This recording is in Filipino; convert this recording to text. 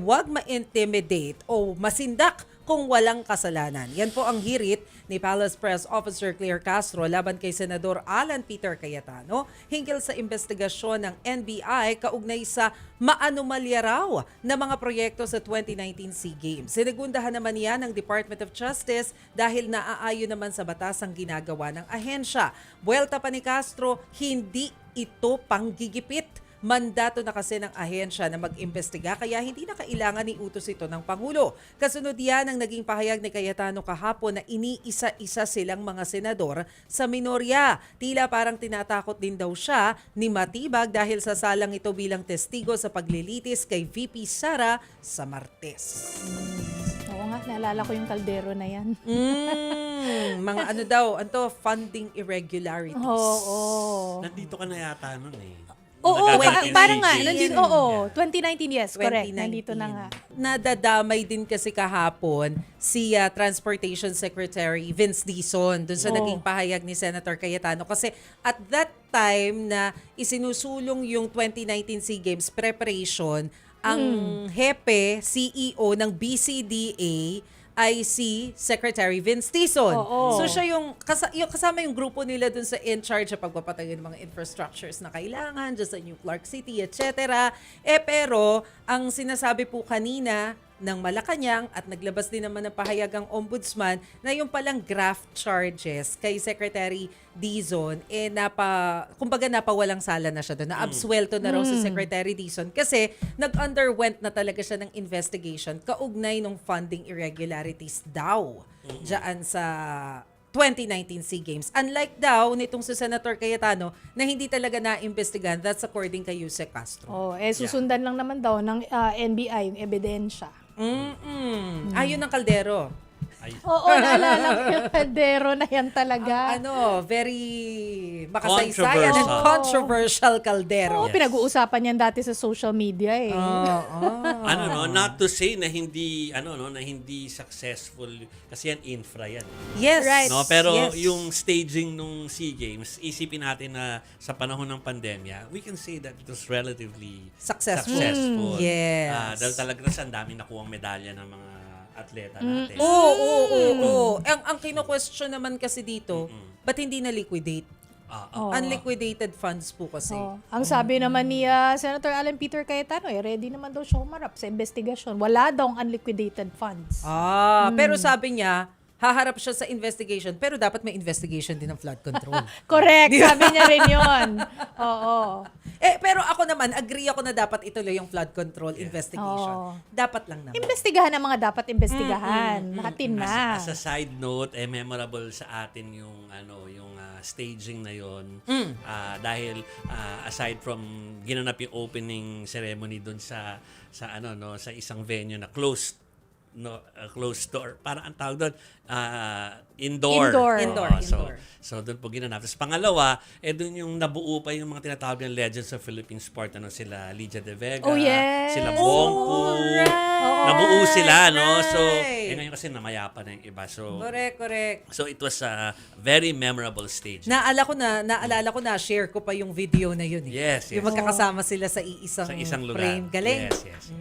huwag ma-intimidate o masindak kung walang kasalanan. Yan po ang hirit ni Palace Press Officer Claire Castro laban kay Senador Alan Peter Cayetano hinggil sa investigasyon ng NBI kaugnay sa maanumalya raw na mga proyekto sa 2019 SEA Games. Sinigundahan naman niya ng Department of Justice dahil naaayon naman sa batas ang ginagawa ng ahensya. Buwelta pa ni Castro, hindi ito panggigipit. Mandato na kasi ng ahensya na mag-imbestiga kaya hindi na kailangan iutos ito ng Pangulo. Kasunod yan ang naging pahayag ni Cayetano kahapon na iniisa-isa silang mga senador sa minorya. Tila parang tinatakot din daw siya ni Matibag dahil sa salang ito bilang testigo sa paglilitis kay VP Sara sa Martes. Oo nga, naalala ko yung kaldero na yan. Mga ano daw, funding irregularities. Oo. Nandito ka na yata nun eh. Oo, parang nga, 2019. nandito, oo, 2019, yes, correct, 2019. nandito na nga. Nadadamay din kasi kahapon si Transportation Secretary Vince Dizon dun sa naging pahayag ni Senator Cayetano kasi at that time na isinusulong yung 2019 SEA Games preparation, ang hepe, CEO ng BCDA ay si Secretary Vince Dizon. So siya yung kasama yung grupo nila dun sa in charge sa pagpapatayo ng mga infrastructures na kailangan dyan sa New Clark City, etc. Pero ang sinasabi po kanina ng Malacanang at naglabas din naman ng pahayag ang ombudsman na yung palang graft charges kay Secretary Dizon kumbaga napawalang sala na siya doon. Na-absuelto na raw si Secretary Dizon kasi nag-underwent na talaga siya ng investigation kaugnay ng funding irregularities daw dyan sa 2019 SEA Games. Unlike daw nitong si Senator Cayetano na hindi talaga na-investigahan. That's according kay Yusek Castro. Susundan lang naman daw ng NBI yung ebidensya. Ayun ang kaldero. Oo, naalala ko yung kaldero na yan talaga. Very makasaysayan and controversial kaldero. Oo, pinag-uusapan yan dati sa social media eh. Not to say na hindi na hindi successful kasi yan infra yan. Yes. Right. No, pero Yes. yung staging nung SEA Games, isipin natin na sa panahon ng pandemya, we can say that it was relatively Successful. Yes. Dahil talaga ang dami nakuhang medalya ng mga atleta natin. Oo. Ang kino-question naman kasi dito, ba't hindi na-liquidate? Unliquidated funds po kasi. Ang sabi naman ni Senator Alan Peter Cayetano, ready naman daw siya humarap sa investigasyon. Wala daw unliquidated funds. Pero sabi niya, haharap siya sa investigation, pero dapat may investigation din ng flood control. Correct, sabi niya rin yun. Oo. Pero ako naman, agree ako na dapat ituloy yung flood control investigation. Dapat lang naman. Imbestigahan ang mga dapat imbestigahan. Hatin na. As a side note, memorable sa atin yung staging na yon. Dahil aside from ginanap yung opening ceremony doon sa isang venue na closed door. Parang ang tawag doon, indoor. Indoor. So doon po ginanap. Tapos pangalawa, doon yung nabuo pa yung mga tinatawag ng legends of Philippine sport. Sila Lydia De Vega, sila Bongku. Nabuo sila, no? So, ngayon kasi namayapa na yung iba. So, Correct. So it was a very memorable stage. Naalala ko na, share ko pa yung video na yun. Yes. Yung magkakasama sila sa sa isang lugar. frame. Galing. Yes.